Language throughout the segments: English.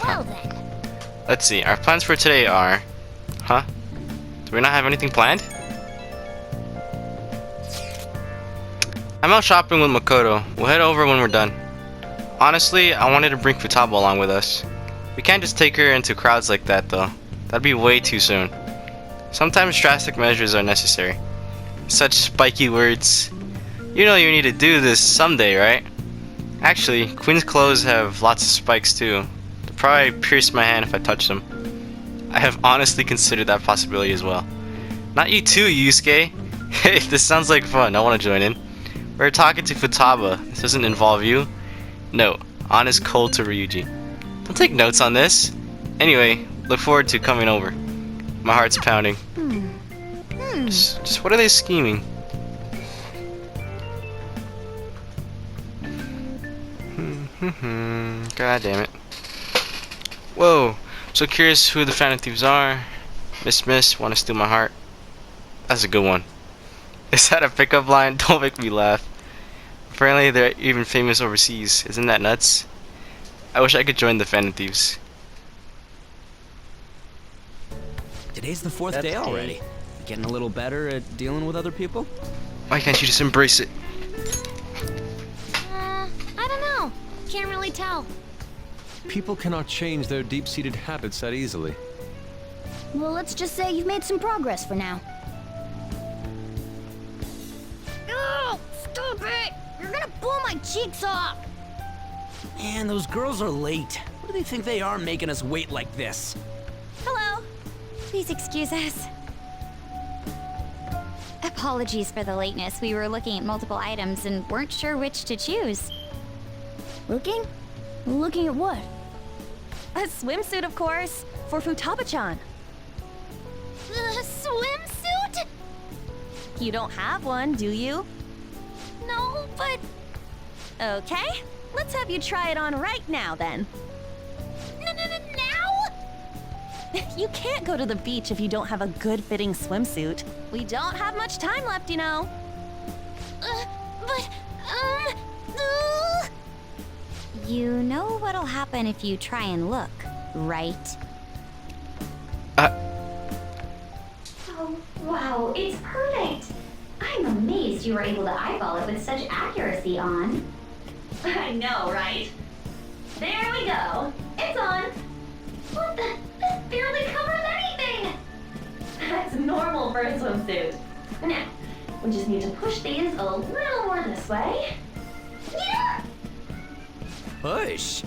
Well then. Let's see. Our plans for today are... Huh? Do we not have anything planned? I'm out shopping with Makoto. We'll head over when we're done. Honestly, I wanted to bring Futaba along with us. We can't just take her into crowds like that though. That'd be way too soon. Sometimes drastic measures are necessary. Such spiky words. You know you need to do this someday, right? Actually, Queen's clothes have lots of spikes too. They'll probably pierce my hand if I touch them. I have honestly considered that possibility as well. Not you too, Yusuke. Hey, this sounds like fun. I want to join in. We're talking to Futaba. This doesn't involve you. No, honest cold to Ryuji. Don't take notes on this. Anyway, look forward to coming over. My heart's pounding. Just what are they scheming? God damn it. Whoa, so curious who the Phantom Thieves are. Miss, wanna steal my heart? That's a good one. Is that a pickup line? Don't make me laugh. Apparently they're even famous overseas. Isn't that nuts? I wish I could join the Phantom Thieves. Today's the fourth day already. Getting a little better at dealing with other people? Why can't you just embrace it? I don't know. Can't really tell. People cannot change their deep-seated habits that easily. Well, let's just say you've made some progress for now. Oh, stop it! You're gonna blow my cheeks off! Man, those girls are late. What do they think they are making us wait like this? Hello. Please excuse us. Apologies for the lateness. We were looking at multiple items and weren't sure which to choose. Looking? Looking at what? A swimsuit, of course, for Futaba-chan. The swimsuit? You don't have one, do you? No, but... Okay, let's have you try it on right now, then. Now? You can't go to the beach if you don't have a good-fitting swimsuit. We don't have much time left, you know. But, You know what'll happen if you try and look, right? Oh, wow, it's perfect! I'm amazed you were able to eyeball it with such accuracy on. I know, right? There we go. It's on. What the? This barely covers anything! That's normal for a swimsuit. Now, we just need to push these a little more this way. Yeah! Push?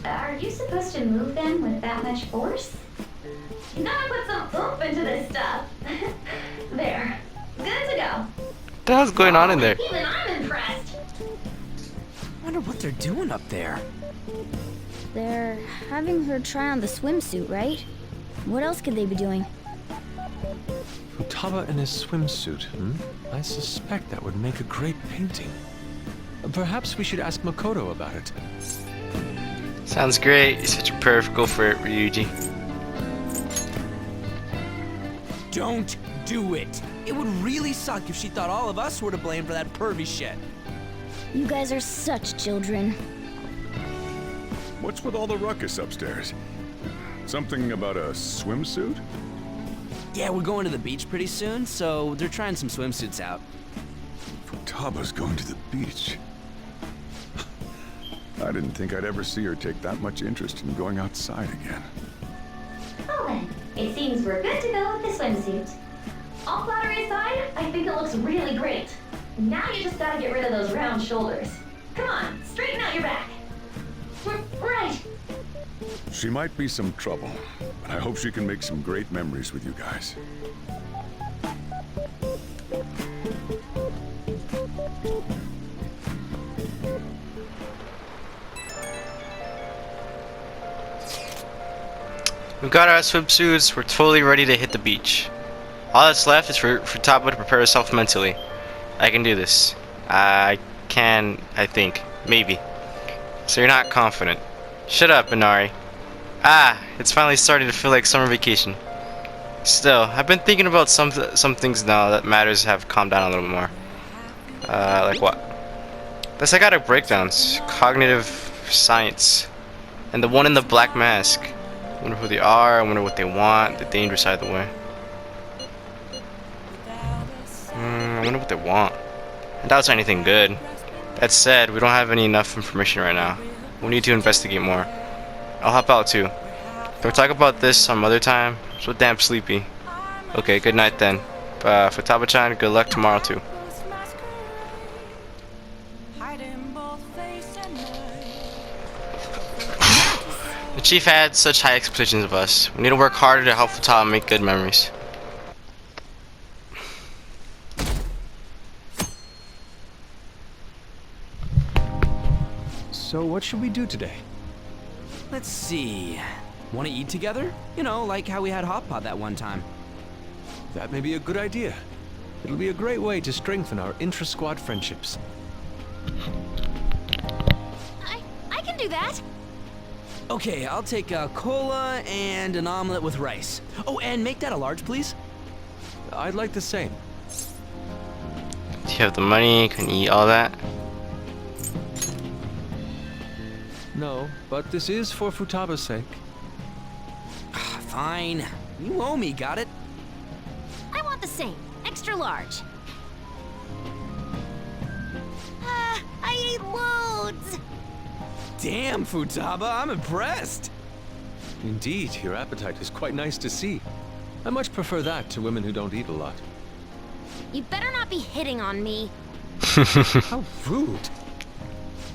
Are you supposed to move them with that much force? You gotta put some oomph into this stuff. There. Good to go. What the hell's going on in there? Even I'm impressed. Wonder what they're doing up there. They're having her try on the swimsuit, right? What else could they be doing? Futaba in his swimsuit, I suspect that would make a great painting. Perhaps we should ask Makoto about it. Sounds great. You're such a perfect go for it, Ryuji. Don't do it. It would really suck if she thought all of us were to blame for that pervy shit. You guys are such children. What's with all the ruckus upstairs? Something about a swimsuit? Yeah, we're going to the beach pretty soon, so they're trying some swimsuits out. Futaba's going to the beach. I didn't think I'd ever see her take that much interest in going outside again. Well then, it seems we're good to go with the swimsuit. All flattery aside, I think it looks really great. Now you just gotta get rid of those round shoulders. Come on, straighten out your back. Right. She might be some trouble, but I hope she can make some great memories with you guys. We've got our swimsuits. We're totally ready to hit the beach. All that's left is for Futaba to prepare herself mentally. I can do this. I think. Maybe. So you're not confident. Shut up, Inari. It's finally starting to feel like summer vacation. Still, I've been thinking about some things now that matters have calmed down a little more. Like what? The psychotic breakdowns, cognitive science. And the one in the black mask. I wonder who they are, I wonder what they want, the danger side of the way. I wonder what they want. I doubt it's anything good. That said, we don't have enough information right now. We need to investigate more. I'll hop out too. We'll talk about this some other time. I'm so damn sleepy. Okay, good night then. For Taba-chan, good luck tomorrow too. The chief had such high expectations of us. We need to work harder to help Futaba make good memories. So what should we do today? Let's see. Want to eat together? You know, like how we had hot pot that one time. That may be a good idea. It'll be a great way to strengthen our intra-squad friendships. I can do that. Okay, I'll take a cola and an omelet with rice. Oh, and make that a large, please. I'd like the same. Do you have the money? Can you eat all that? No, but this is for Futaba's sake. Fine. You owe me, got it? I want the same. Extra large. I ate loads. Damn, Futaba, I'm impressed. Indeed, your appetite is quite nice to see. I much prefer that to women who don't eat a lot. You better not be hitting on me. How rude!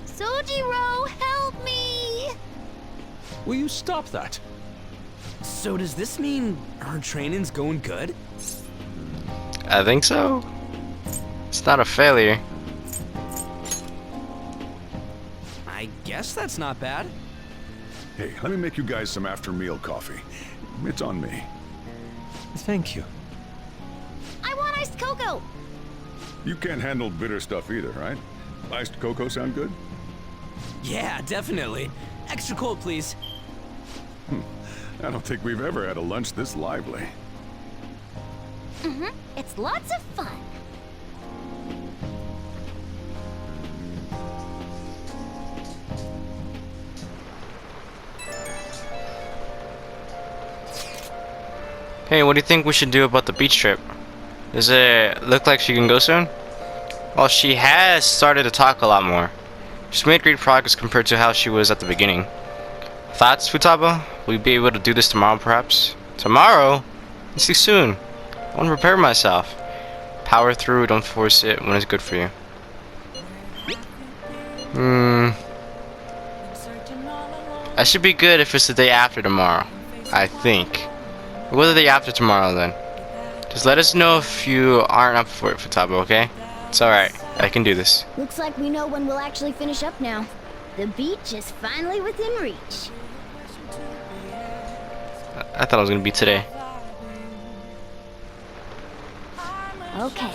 Sojiro, help me! Will you stop that? So does this mean our training's going good? I think so. It's not a failure. I guess that's not bad. Hey, let me make you guys some after-meal coffee. It's on me. Thank you. I want iced cocoa. You can't handle bitter stuff either, right? Iced cocoa sound good? Yeah, definitely. Extra cold, please. I don't think we've ever had a lunch this lively. It's lots of fun. Hey, what do you think we should do about the beach trip? Does it look like she can go soon? Well, she has started to talk a lot more. She's made great progress compared to how she was at the beginning. Thoughts, Futaba? Will you be able to do this tomorrow, perhaps? Tomorrow? It's too soon. I want to prepare myself. Power through, don't force it when it's good for you. I should be good if it's the day after tomorrow. I think. Or the day after tomorrow, then. Just let us know if you aren't up for it, Futaba, okay? It's alright. I can do this. Looks like we know when we'll actually finish up now. The beach is finally within reach. I thought it was gonna be today. Okay.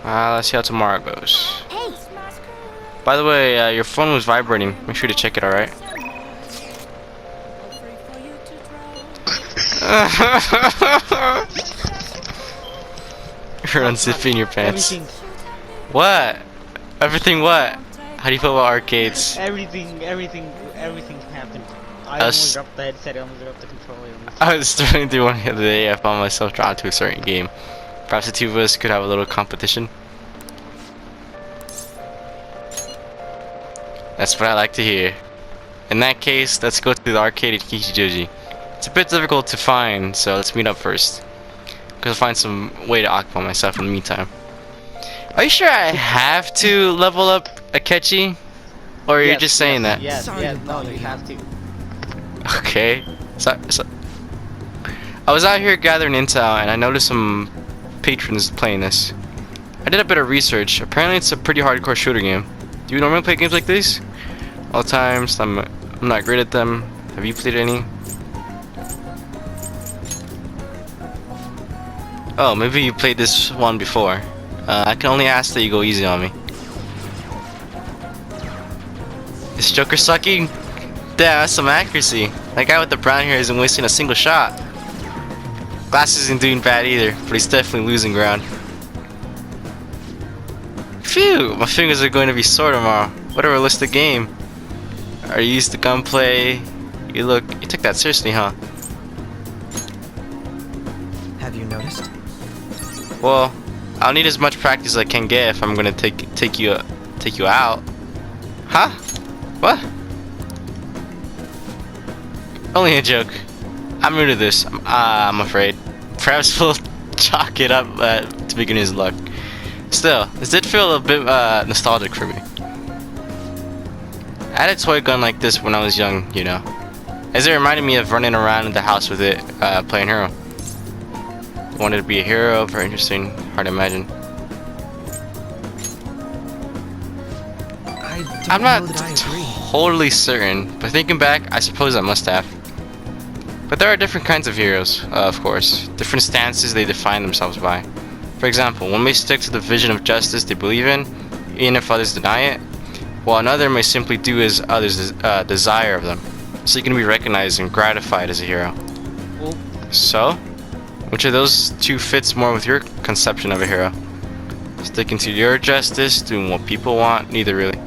Let's see how tomorrow goes. Hey, By the way, your phone was vibrating. Make sure to check it, alright? You're unzipping your pants. Everything, What? Everything what? How do you feel about arcades? everything happened. I Us- almost dropped the headset, I almost dropped the controller. I was trying to do one the other day. I found myself drawn to a certain game. Perhaps the two of us could have a little competition. That's what I like to hear. In that case, let's go to the arcade at Kichijoji. It's a bit difficult to find, so let's meet up first. Because I'll find some way to occupy myself in the meantime. Are you sure I have to level up Akechi? Or you're just saying that? Yes, Sorry yes, to no, bother you you. have to. Okay. So, I was out here gathering intel and I noticed some patrons playing this. I did a bit of research. Apparently it's a pretty hardcore shooter game. Do you normally play games like these? All the times. I'm not great at them. Have you played any? Oh, maybe you played this one before. I can only ask that you go easy on me. Is Joker sucking? Damn, that's some accuracy. That guy with the brown hair isn't wasting a single shot. Glass isn't doing bad either, but he's definitely losing ground. Phew, my fingers are going to be sore tomorrow. What a realistic game. Are you used to gunplay? You took that seriously, huh? Have you noticed? Well, I'll need as much practice as I can get if I'm gonna take you out. Huh? What? Only a joke. I'm new to this. I'm afraid. Perhaps we'll chalk it up to beginner's luck. Still, this did feel a bit nostalgic for me. I had a toy gun like this when I was young, you know. As it reminded me of running around in the house with it, playing hero. Wanted to be a hero, very interesting, hard to imagine. I'm not totally certain, but thinking back, I suppose I must have. But there are different kinds of heroes, of course. Different stances they define themselves by. For example, one may stick to the vision of justice they believe in, even if others deny it, while another may simply do as others desire of them, so you can be recognized and gratified as a hero. So, which of those two fits more with your conception of a hero? Sticking to your justice, doing what people want, neither really.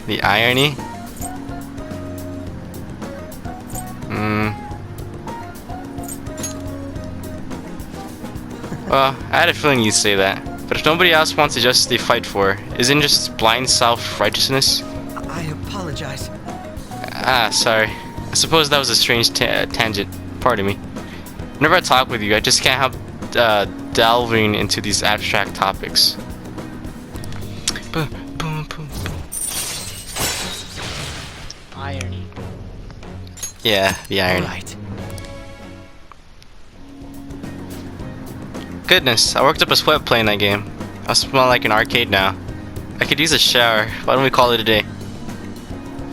The irony? Well, I had a feeling you'd say that. But if nobody else wants the justice they fight for, isn't just blind self-righteousness? I apologize. Sorry. I suppose that was a strange tangent. Pardon me. Whenever I talk with you, I just can't help delving into these abstract topics. Irony. Yeah, the irony. Right. Goodness, I worked up a sweat playing that game. I smell like an arcade now. I could use a shower. Why don't we call it a day?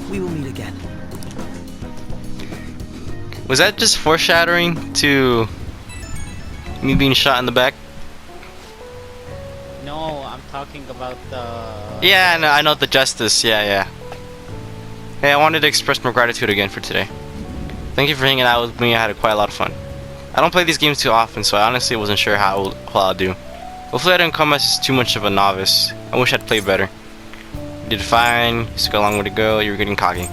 We will meet again. Was that just foreshadowing to me being shot in the back? No, I'm talking about the... Yeah, no, I know the justice. Yeah. Hey, I wanted to express my gratitude again for today. Thank you for hanging out with me. I had quite a lot of fun. I don't play these games too often, so I honestly wasn't sure how well I'll do. Hopefully I didn't come as too much of a novice. I wish I'd played better. You did fine. You still got a long way to go. You were getting cocky.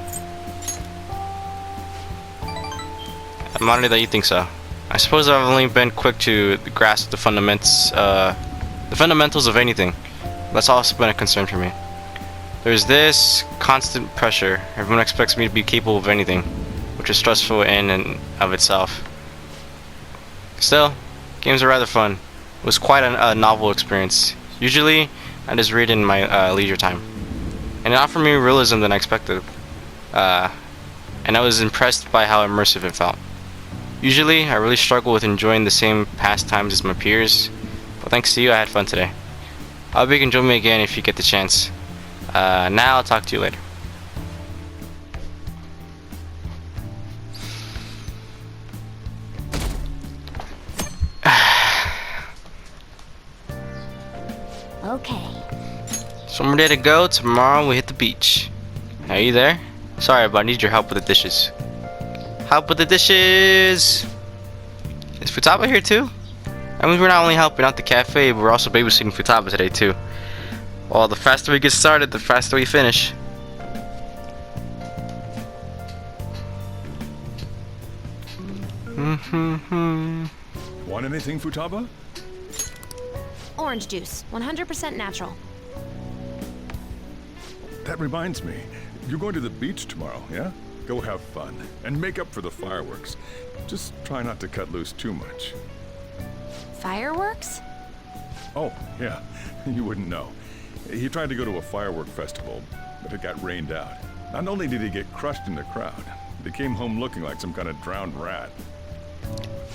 I'm honored that you think so. I suppose I've only been quick to grasp the fundamentals of anything. That's also been a concern for me. There's this constant pressure. Everyone expects me to be capable of anything, which is stressful in and of itself. Still, games are rather fun. It was quite a novel experience. Usually, I just read in my leisure time. And it offered me realism than I expected. And I was impressed by how immersive it felt. Usually, I really struggle with enjoying the same pastimes as my peers, but thanks to you, I had fun today. I hope you can join me again if you get the chance. Now I'll talk to you later. Okay. So I'm ready to go. Tomorrow we hit the beach. Are you there? Sorry, but I need your help with the dishes. Help with the dishes! Is Futaba here too? That means we're not only helping out the cafe, but we're also babysitting Futaba today too. Well, the faster we get started, the faster we finish. Want anything, Futaba? Orange juice, 100% natural. That reminds me. You're going to the beach tomorrow, yeah? Go have fun. And make up for the fireworks. Just try not to cut loose too much. Fireworks? Oh, yeah. You wouldn't know. He tried to go to a firework festival, but it got rained out. Not only did he get crushed in the crowd, but he came home looking like some kind of drowned rat.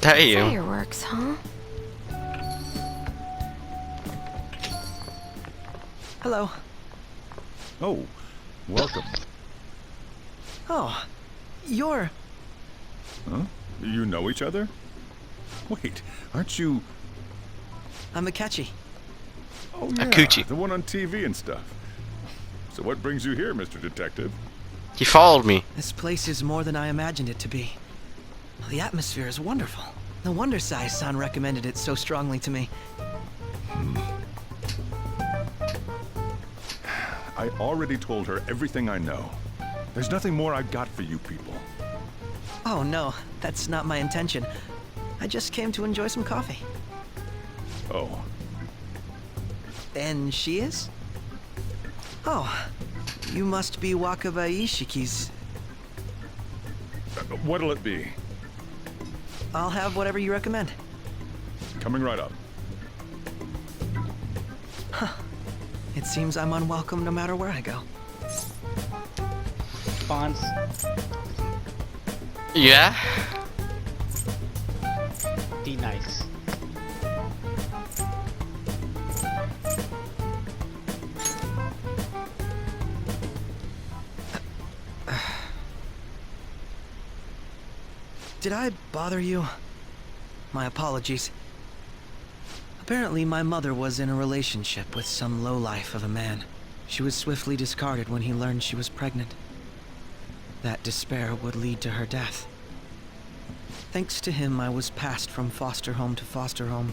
Damn. Fireworks, huh? Hello. Oh, welcome. Oh, you're... Huh? You know each other? Wait, aren't you... I'm Akechi. Oh, yeah, Akuchi. the one on TV and stuff. So what brings you here, Mr. Detective? He followed me. This place is more than I imagined it to be. The atmosphere is wonderful. No wonder Sai-san recommended it so strongly to me. I already told her everything I know. There's nothing more I've got for you people. Oh, no, that's not my intention. I just came to enjoy some coffee. Oh, And she is? Oh, you must be Wakaba Ishiki's. what'll it be? I'll have whatever you recommend. Coming right up. It seems I'm unwelcome no matter where I go. Spawns. Yeah? Be nice. Did I bother you? My apologies. Apparently, my mother was in a relationship with some lowlife of a man. She was swiftly discarded when he learned she was pregnant. That despair would lead to her death. Thanks to him, I was passed from foster home to foster home.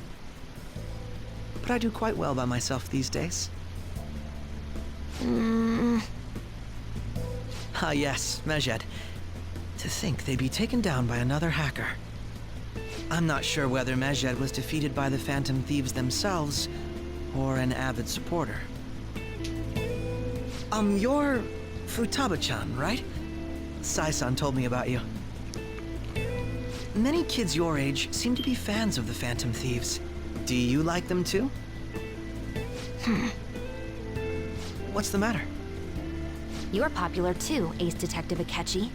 But I do quite well by myself these days. Ah yes, Mejed. To think they'd be taken down by another hacker. I'm not sure whether Mejed was defeated by the Phantom Thieves themselves, or an avid supporter. You're Futaba-chan, right? Sai-san told me about you. Many kids your age seem to be fans of the Phantom Thieves. Do you like them too? What's the matter? You're popular too, Ace Detective Akechi.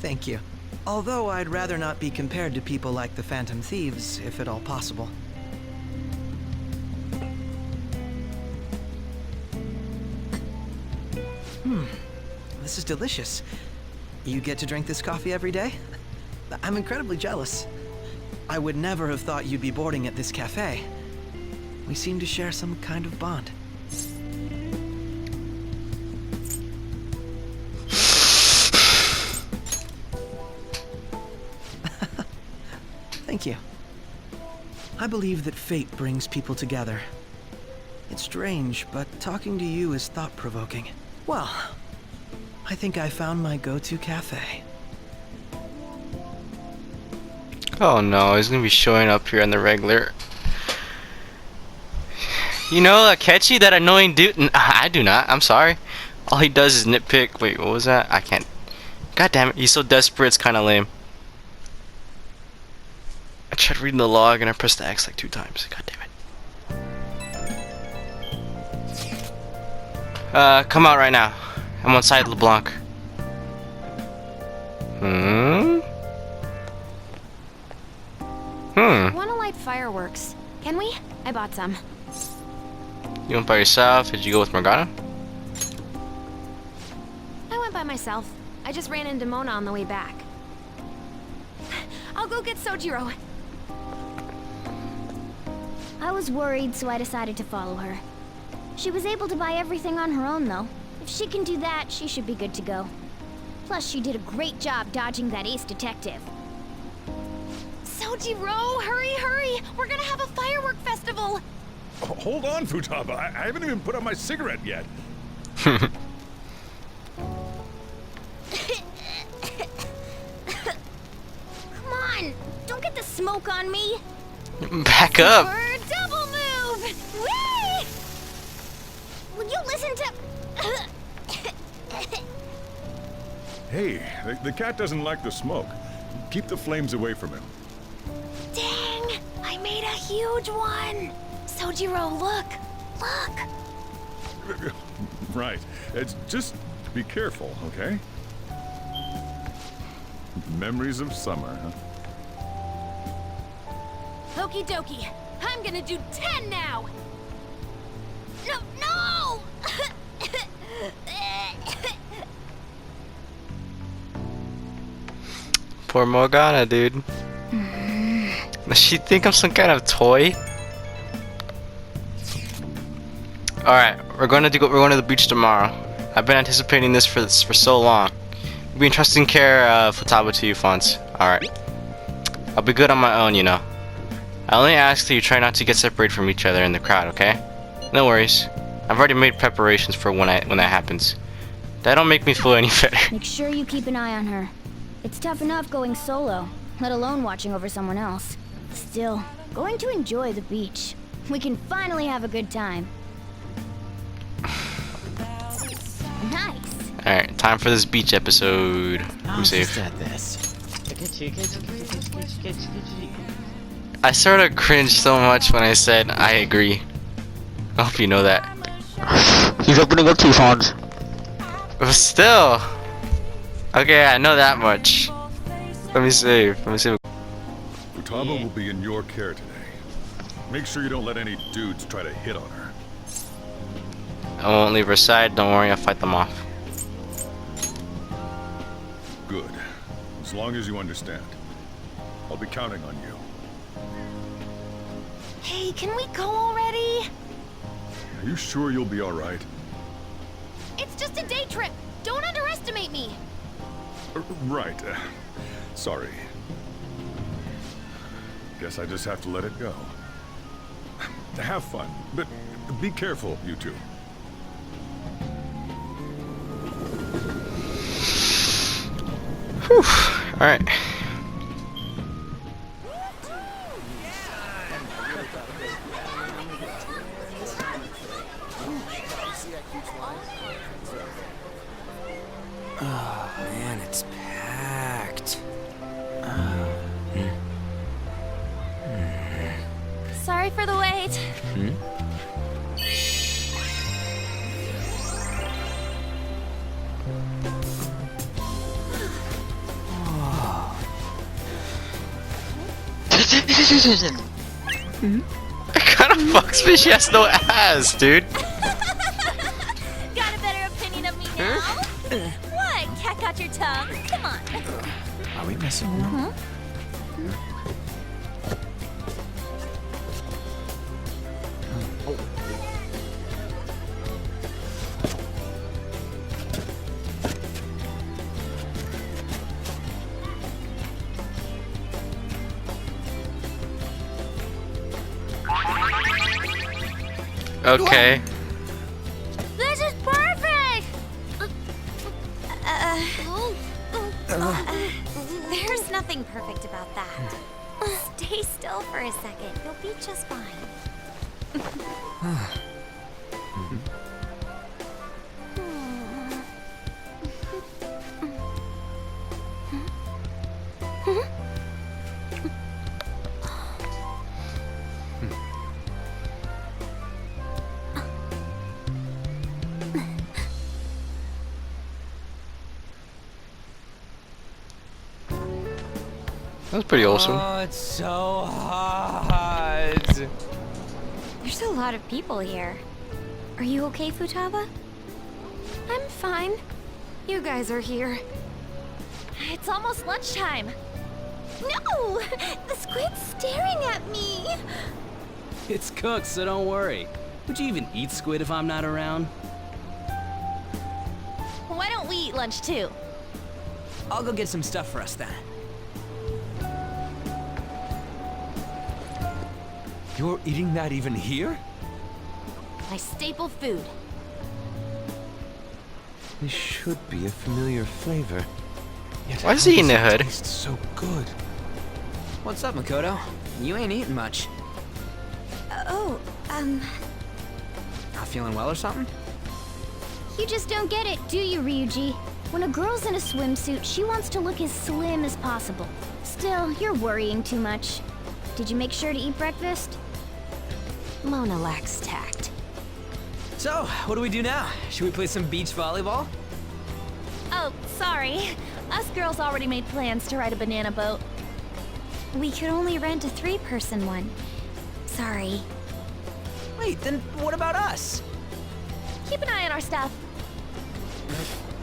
Thank you. Although I'd rather not be compared to people like the Phantom Thieves, if at all possible. This is delicious. You get to drink this coffee every day? I'm incredibly jealous. I would never have thought you'd be boarding at this cafe. We seem to share some kind of bond. Thank you. I believe that fate brings people together. It's strange, but talking to you is thought-provoking. Well, I think I found my go-to cafe. Oh no, he's gonna be showing up here on the regular. You know, Akechi, that annoying dude. I do not. I'm sorry. All he does is nitpick. Wait, what was that? I can't. God damn it, he's so desperate. It's kind of lame. I tried reading the log and I pressed the X like 2 times. God damn it. Come out right now. I'm on side LeBlanc. Wanna light fireworks? Can we? I bought some. You went by yourself? Did you go with Morgana? I went by myself. I just ran into Mona on the way back. I'll go get Sojiro. I was worried, so I decided to follow her. She was able to buy everything on her own, though. If she can do that, she should be good to go. Plus, she did a great job dodging that ace detective. Sojiro, hurry, hurry! We're gonna have a firework festival! Hold on, Futaba. I haven't even put out my cigarette yet. Come on! Don't get the smoke on me! Back up! Or double move! Whee! Will you listen to... Hey, the cat doesn't like the smoke. Keep the flames away from him. Dang! I made a huge one! Sojiro, look! Look! Right. It's just be careful, okay? Memories of summer, huh? Okie dokie. I'm gonna do 10 now! No, no! Poor Morgana, dude. Does she think I'm some kind of toy? Alright, we're going to the beach tomorrow. I've been anticipating this for so long. We'll be entrusting care of Futaba to you, Fonz. Alright. I'll be good on my own, you know. I only ask that you try not to get separated from each other in the crowd, okay? No worries. I've already made preparations for when that happens. That don't make me feel any better. Make sure you keep an eye on her. It's tough enough going solo, let alone watching over someone else. Still, going to enjoy the beach. We can finally have a good time. Nice. Alright, time for this beach episode. Let me save. I sort of cringed so much when I said I agree. I hope you know that. He's opening up 2 phones. But still. Okay, I know that much. Let me save. Futaba will be in your care today. Make sure you don't let any dudes try to hit on her. I won't leave her side. Don't worry, I'll fight them off. Good. As long as you understand. I'll be counting on you. Hey, can we go already? Are you sure you'll be alright? It's just a day trip. Don't underestimate me. Right. Sorry. Guess I just have to let it go. Have fun, but be careful, you two. Whew. Alright. Oh man, it's packed. Sorry for the wait. What kind of fucks me? She has no ass, dude. Got a better opinion of me now? What? Cat got your tongue? Come on. Are we messing around? Okay. This is perfect! There's nothing perfect about that. Stay still for a second. You'll be just fine. That was pretty awesome. Oh, it's so hot. There's a lot of people here. Are you okay, Futaba? I'm fine. You guys are here. It's almost lunchtime. No! The squid's staring at me! It's cooked, so don't worry. Would you even eat squid if I'm not around? Why don't we eat lunch too? I'll go get some stuff for us then. You're eating that even here? My staple food. This should be a familiar flavor. Yet Why is how he in does the it hood? taste so good. What's up, Makoto? You ain't eating much. Not feeling well or something? You just don't get it, do you, Ryuji? When a girl's in a swimsuit, she wants to look as slim as possible. Still, you're worrying too much. Did you make sure to eat breakfast? Mona lacks tact. So, what do we do now? Should we play some beach volleyball? Oh, sorry. Us girls already made plans to ride a banana boat. We could only rent a 3-person one. Sorry. Wait, then what about us? Keep an eye on our stuff.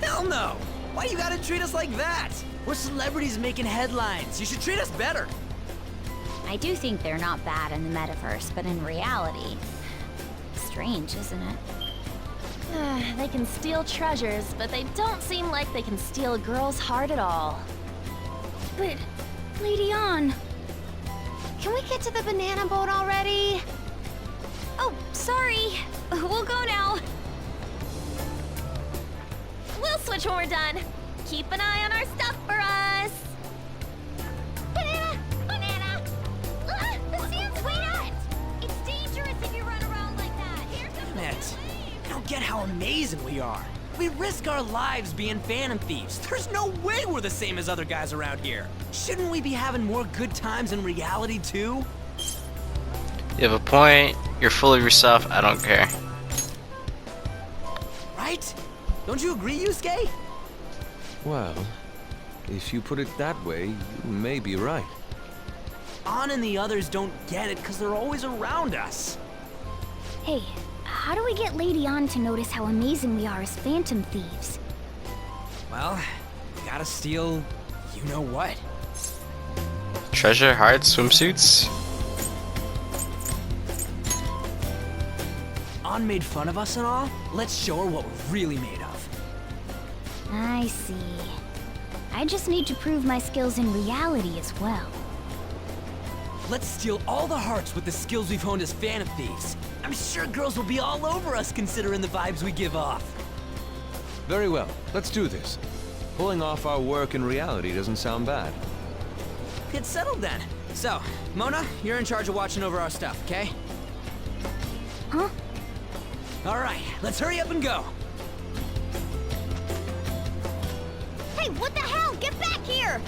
Hell no! Why you gotta treat us like that? We're celebrities making headlines. You should treat us better. I do think they're not bad in the metaverse, but in reality... Strange, isn't it? They can steal treasures, but they don't seem like they can steal a girl's heart at all. But... Lady Ann... can we get to the banana boat already? Oh, sorry. We'll go now. We'll switch when we're done. Keep an eye on our stuff for us. Banana! Banana! Ah, the sand's wet! It's dangerous if you run around like that. Here comes Damn it. I don't get how amazing we are. We risk our lives being phantom thieves. There's no way we're the same as other guys around here. Shouldn't we be having more good times in reality too? You have a point. You're full of yourself. I don't care. Right? Don't you agree, Yusuke? Well, if you put it that way, you may be right. An and the others don't get it because they're always around us. Hey, how do we get Lady An to notice how amazing we are as phantom thieves? Well, we gotta steal you know what. Treasure hard swimsuits? An made fun of us and all. Let's show her what we're really made of. I see. I just need to prove my skills in reality as well. Let's steal all the hearts with the skills we've honed as phantom thieves. I'm sure girls will be all over us considering the vibes we give off. Very well, let's do this. Pulling off our work in reality doesn't sound bad. Get settled then. So, Mona, you're in charge of watching over our stuff, okay? Huh? All right, let's hurry up and go. Hey, what the hell? Get back here!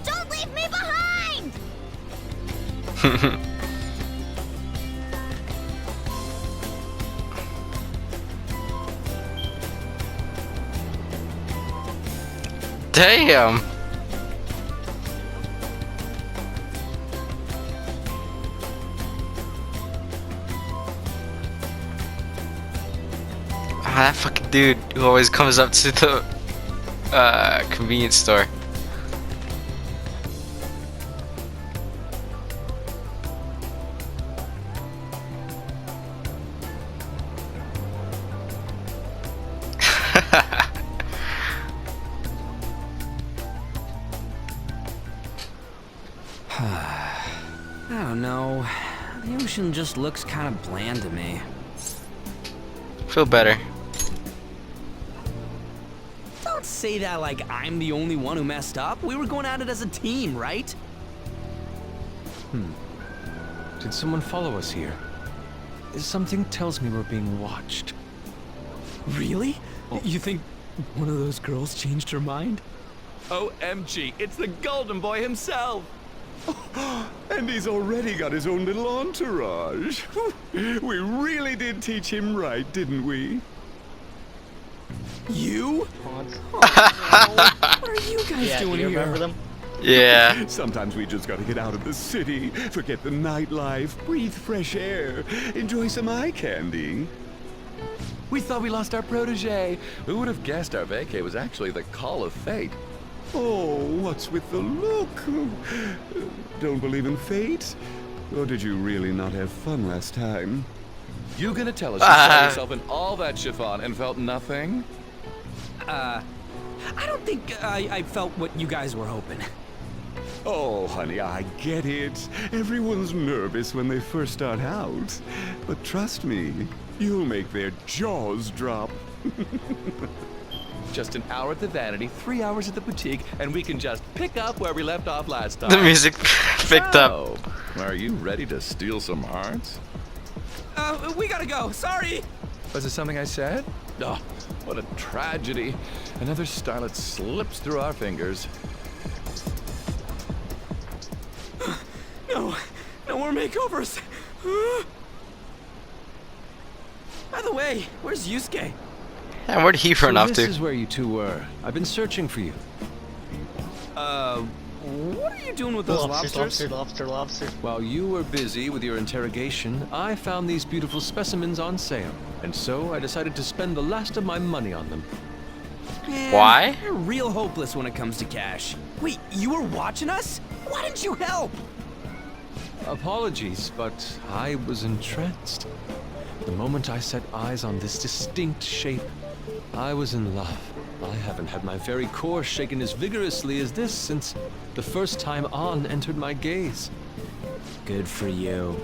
Don't leave me behind! Damn! That fucking dude who always comes up to the convenience store. I don't know. The ocean just looks kind of bland to me. Feel better. Don't say that like I'm the only one who messed up. We were going at it as a team, right? Did someone follow us here? Something tells me we're being watched. Really? You think one of those girls changed her mind? OMG, it's the Golden Boy himself! And he's already got his own little entourage. We really did teach him right, didn't we? You? What are you guys doing here? Remember them? Yeah. Sometimes we just gotta get out of the city, forget the nightlife, breathe fresh air, enjoy some eye candy. We thought we lost our protege. Who would have guessed our vacay was actually the call of fate? Oh, what's with the look? Don't believe in fate? Or did you really not have fun last time? You gonna tell us you saw yourself in all that chiffon and felt nothing? I don't think I felt what you guys were hoping. Oh, honey, I get it. Everyone's nervous when they first start out. But trust me, you'll make their jaws drop. Just an hour at the Vanity, 3 hours at the boutique, and we can just pick up where we left off last time. The music picked up. Oh, are you ready to steal some hearts? We gotta go. Sorry. Was it something I said? Oh, what a tragedy. Another starlet slips through our fingers. No more makeovers. By the way, where's Yusuke? And where'd he run off This to? is where you two were. I've been searching for you. What are you doing with those lobsters? Lobster. While you were busy with your interrogation, I found these beautiful specimens on sale. And so I decided to spend the last of my money on them. Man, Why? You're real hopeless when it comes to cash. Wait, you were watching us? Why didn't you help? Apologies, but I was entranced. The moment I set eyes on this distinct shape, I was in love. I haven't had my very core shaken as vigorously as this since the first time An entered my gaze. Good for you.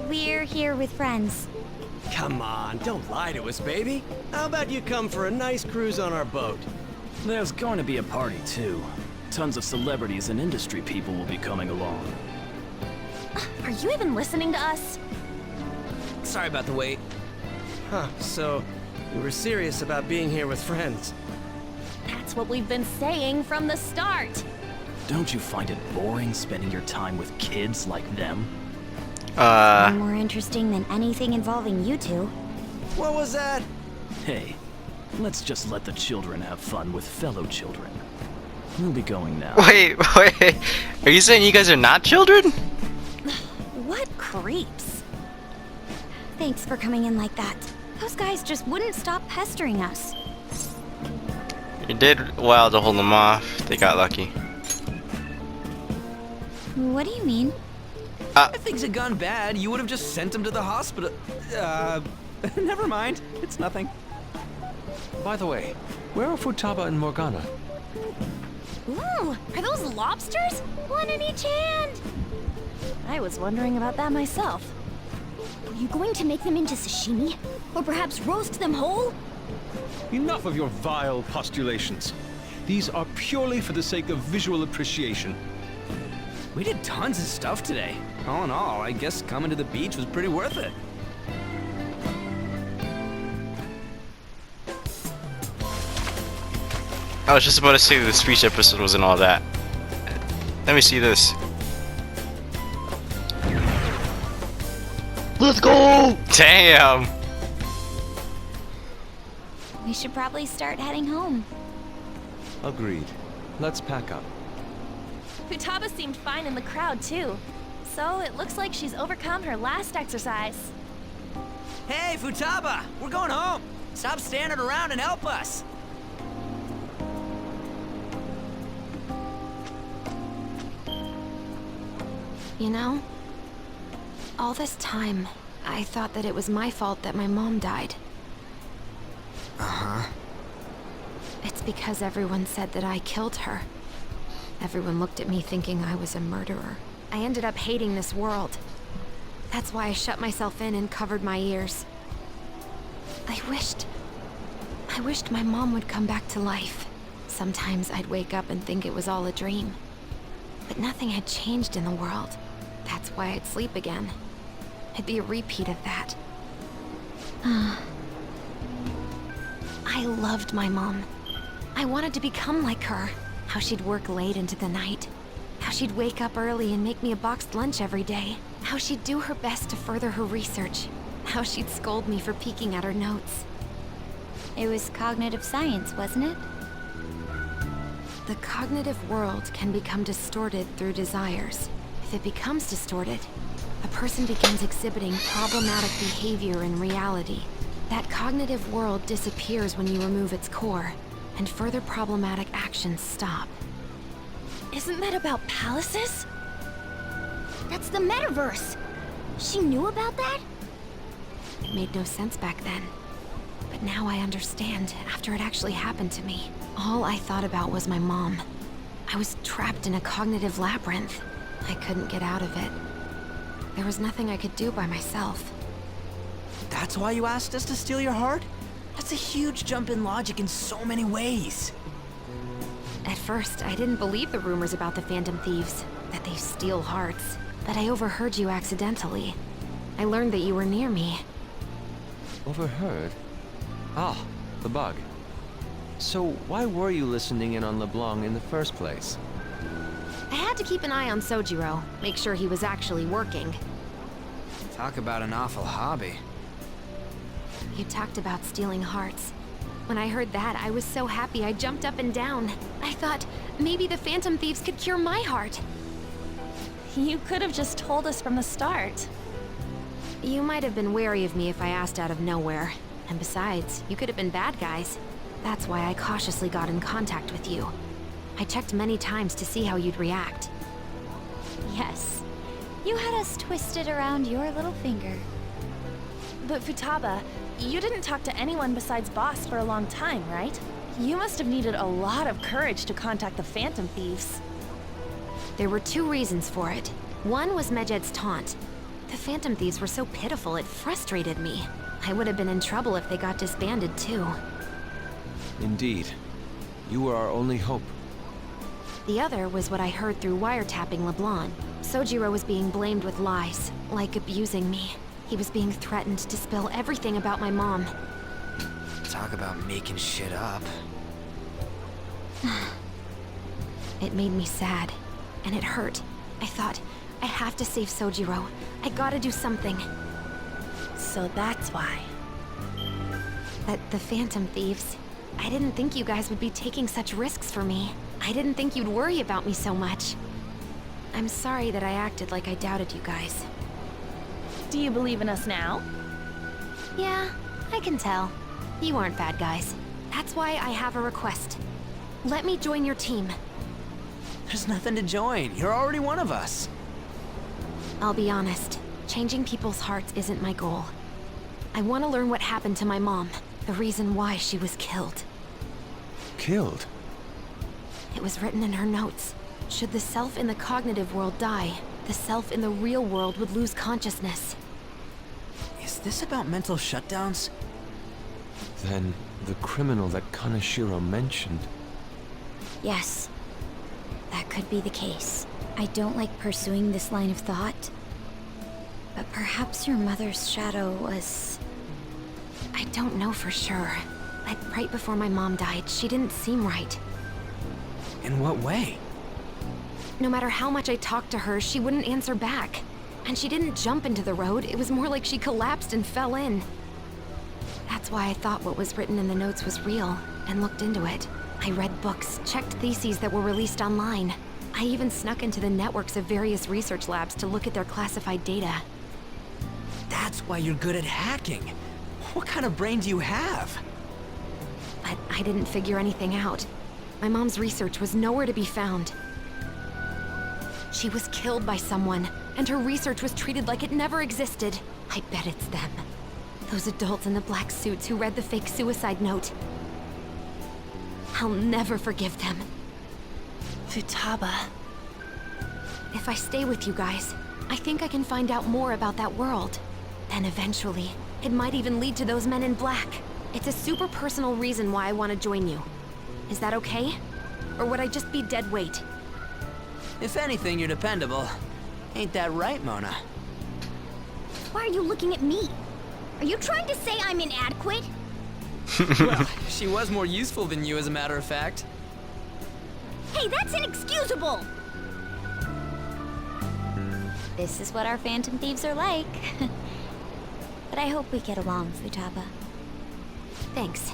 We're here with friends. Come on, don't lie to us, baby. How about you come for a nice cruise on our boat? There's going to be a party, too. Tons of celebrities and industry people will be coming along. Are you even listening to us? Sorry about the wait. Huh, so you were serious about being here with friends? That's what we've been saying from the start. Don't you find it boring spending your time with kids like them? More interesting than anything involving you two. What was that? Hey, let's just let the children have fun with fellow children. We'll be going now. Wait. Are you saying you guys are not children? What creeps? Thanks for coming in like that. Those guys just wouldn't stop pestering us. You did well to hold them off. They got lucky. What do you mean? If things had gone bad, you would have just sent him to the hospital. Never mind. It's nothing. By the way, where are Futaba and Morgana? Ooh, are those lobsters? One in each hand. I was wondering about that myself. Are you going to make them into sashimi? Or perhaps roast them whole? Enough of your vile postulations. These are purely for the sake of visual appreciation. We did tons of stuff today. All in all, I guess coming to the beach was pretty worth it. I was just about to say the speech episode wasn't all that. Let me see this. Let's go! Damn! We should probably start heading home. Agreed. Let's pack up. Futaba seemed fine in the crowd, too. So it looks like she's overcome her last exercise. Hey, Futaba! We're going home! Stop standing around and help us! You know, all this time, I thought that it was my fault that my mom died. Uh-huh. It's because everyone said that I killed her. Everyone looked at me thinking I was a murderer. I ended up hating this world. That's why I shut myself in and covered my ears. I wished my mom would come back to life. Sometimes I'd wake up and think it was all a dream. But nothing had changed in the world. That's why I'd sleep again. It'd be a repeat of that. I loved my mom. I wanted to become like her. How she'd work late into the night. How she'd wake up early and make me a boxed lunch every day. How she'd do her best to further her research. How she'd scold me for peeking at her notes. It was cognitive science, wasn't it? The cognitive world can become distorted through desires. If it becomes distorted, a person begins exhibiting problematic behavior in reality. That cognitive world disappears when you remove its core, and further problematic actions stop. Isn't that about palaces? That's the metaverse. She knew about that? It made no sense back then. But now I understand, after it actually happened to me. All I thought about was my mom. I was trapped in a cognitive labyrinth. I couldn't get out of it. There was nothing I could do by myself. That's why you asked us to steal your heart? That's a huge jump in logic in so many ways. At first, I didn't believe the rumors about the Phantom Thieves, that they steal hearts. But I overheard you accidentally. I learned that you were near me. Overheard? Ah, the bug. So why were you listening in on LeBlanc in the first place? I had to keep an eye on Sojiro, make sure he was actually working. Talk about an awful hobby. You talked about stealing hearts. When I heard that, I was so happy I jumped up and down. I thought, maybe the Phantom Thieves could cure my heart. You could have just told us from the start. You might have been wary of me if I asked out of nowhere. And besides, you could have been bad guys. That's why I cautiously got in contact with you. I checked many times to see how you'd react. Yes. You had us twisted around your little finger. But Futaba, you didn't talk to anyone besides Boss for a long time, right? You must have needed a lot of courage to contact the Phantom Thieves. There were two reasons for it. One was Medjed's taunt. The Phantom Thieves were so pitiful it frustrated me. I would have been in trouble if they got disbanded too. Indeed. You were our only hope. The other was what I heard through wiretapping LeBlanc. Sojiro was being blamed with lies, like abusing me. He was being threatened to spill everything about my mom. Talk about making shit up. It made me sad, and it hurt. I thought, I have to save Sojiro. I gotta do something. So that's why. But the Phantom Thieves, I didn't think you guys would be taking such risks for me. I didn't think you'd worry about me so much. I'm sorry that I acted like I doubted you guys. Do you believe in us now? Yeah, I can tell. You aren't bad guys. That's why I have a request. Let me join your team. There's nothing to join. You're already one of us. I'll be honest. Changing people's hearts isn't my goal. I want to learn what happened to my mom. The reason why she was killed. Killed? It was written in her notes. Should the self in the cognitive world die, the self in the real world would lose consciousness. Is this about mental shutdowns? Then the criminal that Kaneshiro mentioned. Yes. That could be the case. I don't like pursuing this line of thought. But perhaps your mother's shadow was... I don't know for sure. But right before my mom died, she didn't seem right. In what way? No matter how much I talked to her, she wouldn't answer back. And she didn't jump into the road, it was more like she collapsed and fell in. That's why I thought what was written in the notes was real, and looked into it. I read books, checked theses that were released online. I even snuck into the networks of various research labs to look at their classified data. That's why you're good at hacking. What kind of brain do you have? But I didn't figure anything out. My mom's research was nowhere to be found. She was killed by someone, and her research was treated like it never existed. I bet it's them. Those adults in the black suits who read the fake suicide note. I'll never forgive them. Futaba. If I stay with you guys, I think I can find out more about that world. Then eventually, it might even lead to those men in black. It's a super personal reason why I want to join you. Is that okay? Or would I just be dead weight? If anything, you're dependable. Ain't that right, Mona? Why are you looking at me? Are you trying to say I'm inadequate? Well, she was more useful than you, as a matter of fact. Hey, that's inexcusable! This is what our Phantom Thieves are like. But I hope we get along, Futaba. Thanks.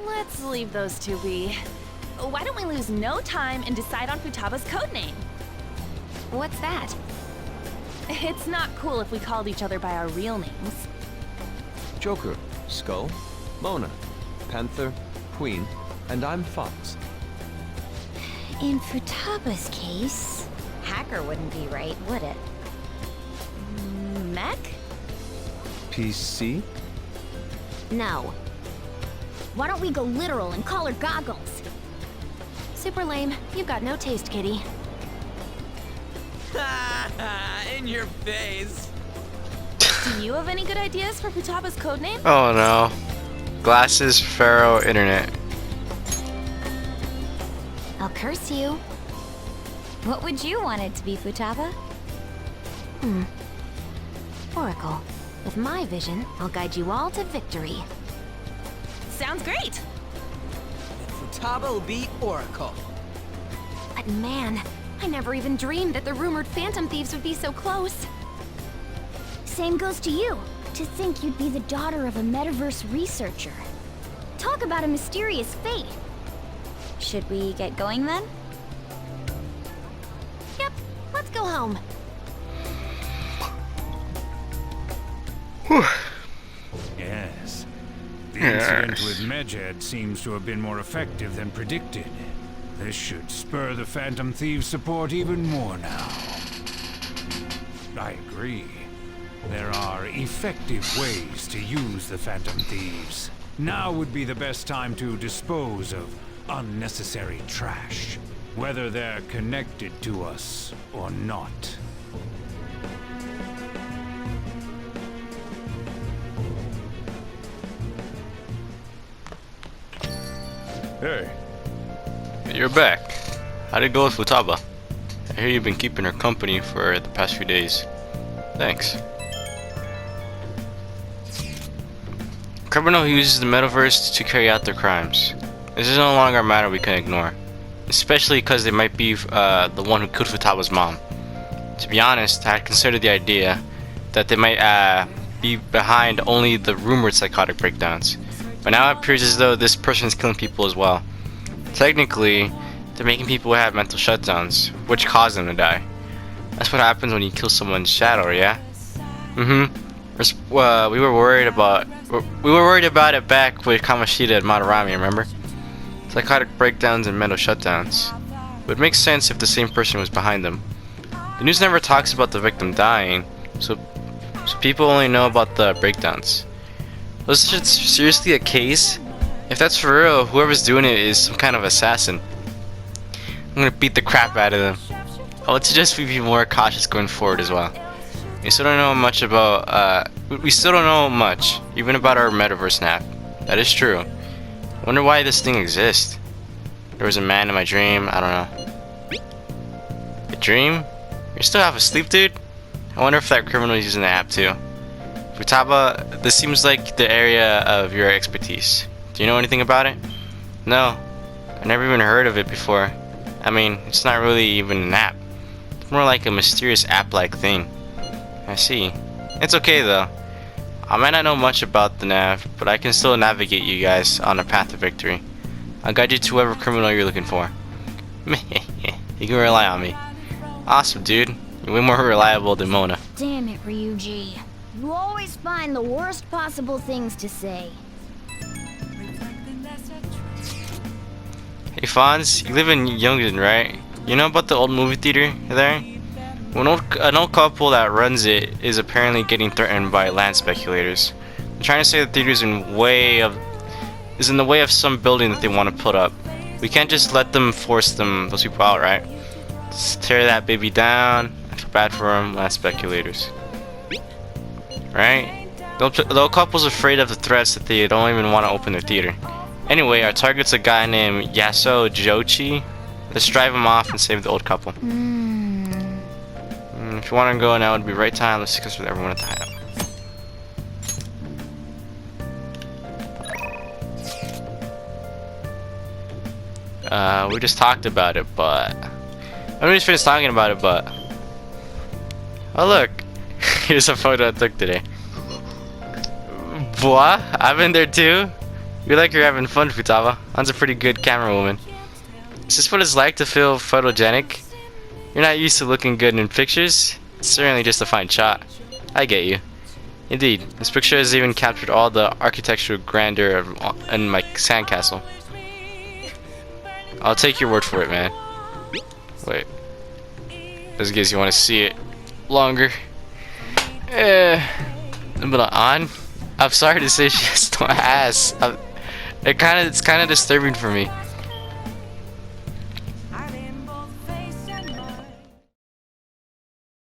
Let's leave those two be. Why don't we lose no time and decide on Futaba's codename? What's that? It's not cool if we called each other by our real names. Joker, Skull, Mona, Panther, Queen, and I'm Fox. In Futaba's case... Hacker wouldn't be right, would it? Mech? PC? No. Why don't we go literal and call her Goggles? Super lame. You've got no taste, kitty. In your face. Do you have any good ideas for Futaba's codename? Oh no. Glasses, Pharaoh, Internet. I'll curse you. What would you want it to be, Futaba? Oracle. With my vision, I'll guide you all to victory. Sounds great! Futaba will be Oracle. But man, I never even dreamed that the rumored Phantom Thieves would be so close. Same goes to you. To think you'd be the daughter of a metaverse researcher. Talk about a mysterious fate. Should we get going then? Yep, let's go home. Yes. The incident with Medjed seems to have been more effective than predicted. This should spur the Phantom Thieves' support even more now. I agree. There are effective ways to use the Phantom Thieves. Now would be the best time to dispose of unnecessary trash. whether they're connected to us or not. Hey. You're back. How'd it go with Futaba? I hear you've been keeping her company for the past few days. Thanks. A criminal who uses the metaverse to carry out their crimes. This is no longer a matter we can ignore. Especially because they might be the one who killed Futaba's mom. To be honest, I had considered the idea that they might be behind only the rumored psychotic breakdowns. But now it appears as though this person is killing people as well. Technically, they're making people have mental shutdowns, which cause them to die. That's what happens when you kill someone's shadow, yeah? We were worried about it back with Kamoshida and Madarami, remember? Psychotic breakdowns and mental shutdowns. It would make sense if the same person was behind them. The news never talks about the victim dying, so people only know about the breakdowns. Was this seriously a case? If that's for real, whoever's doing it is some kind of assassin. I'm gonna beat the crap out of them. I would suggest we be more cautious going forward as well. We still don't know much, even about our metaverse nap. That is true. I wonder why this thing exists. There was a man in my dream, I don't know. A dream? You're still half asleep, dude? I wonder if that criminal is using the app too. Futaba, this seems like the area of your expertise. Do you know anything about it? No. I've never even heard of it before. I mean, it's not really even an app. It's more like a mysterious app-like thing. I see. It's okay though. I might not know much about the nav, but I can still navigate you guys on a path to victory. I'll guide you to whoever criminal you're looking for. You can rely on me. Awesome, dude. You're way more reliable than Mona. Damn it, Ryuji. You always find the worst possible things to say. Hey Fonz, you live in Youngden, right? You know about the old movie theater there? An old couple that runs it is apparently getting threatened by land speculators. They're trying to say the theater is in the way of some building that they want to put up. We can't just let them force those people out, right? Just tear that baby down. I feel bad for them, land speculators. Right? The old couple's afraid of the threats that they don't even want to open their theater. Anyway, our target's a guy named Yasuo Jochi. Let's drive him off and save the old couple. If you want to go now, it'd be right time. Let's discuss with everyone at the hideout. We just talked about it, but we just finished talking about it, but oh look, here's a photo I took today. What? I've been there too. You like you're having fun, Futaba. Han's a pretty good camera woman. Is this what it's like to feel photogenic? You're not used to looking good in pictures? It's certainly just a fine shot. I get you. Indeed, this picture has even captured all the architectural grandeur in my sandcastle. I'll take your word for it, man. Wait. Just in case you want to see it longer. But on? I'm sorry to say she has no ass. It's kind of disturbing for me.